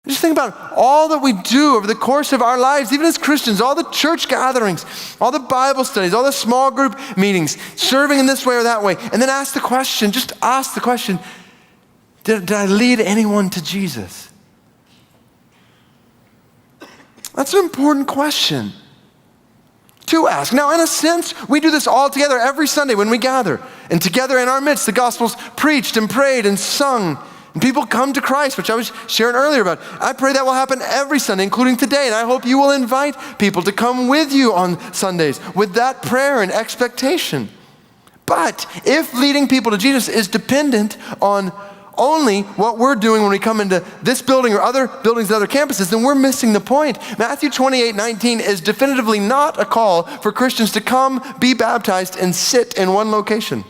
Just think about all that we do over the course of our lives, even as Christians, all the church gatherings, all the Bible studies, all the small group meetings, serving in this way or that way. And then ask the question, did I lead anyone to Jesus? That's an important question to ask. Now, in a sense, we do this all together every Sunday when we gather. And together in our midst, the gospel's preached and prayed and sung. And people come to Christ, which I was sharing earlier about. I pray that will happen every Sunday, including today. And I hope you will invite people to come with you on Sundays with that prayer and expectation. But if leading people to Jesus is dependent on only what we're doing when we come into this building or other buildings at other campuses, then we're missing the point. Matthew 28:19 is definitively not a call for Christians to come, be baptized, and sit in one location.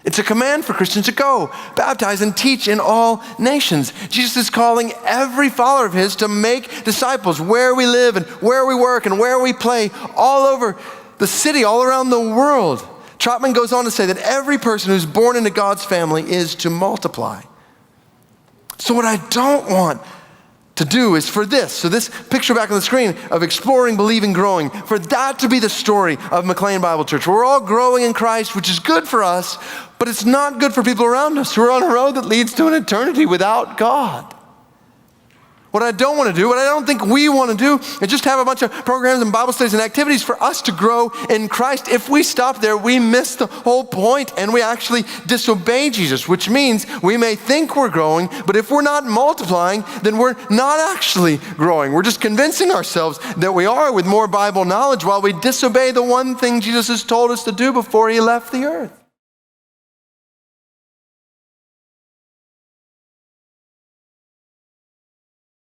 It's a command for Christians to go, baptize, and teach in all nations. Jesus is calling every follower of his to make disciples where we live and where we work and where we play, all over the city, all around the world. Trotman goes on to say that every person who's born into God's family is to multiply. So what I don't want to do is for this, so this picture back on the screen of exploring, believing, growing, for that to be the story of McLean Bible Church. We're all growing in Christ, which is good for us, but it's not good for people around us who are on a road that leads to an eternity without God. What I don't want to do, what I don't think we want to do, is just have a bunch of programs and Bible studies and activities for us to grow in Christ. If we stop there, we miss the whole point and we actually disobey Jesus, which means we may think we're growing, but if we're not multiplying, then we're not actually growing. We're just convincing ourselves that we are with more Bible knowledge while we disobey the one thing Jesus has told us to do before he left the earth.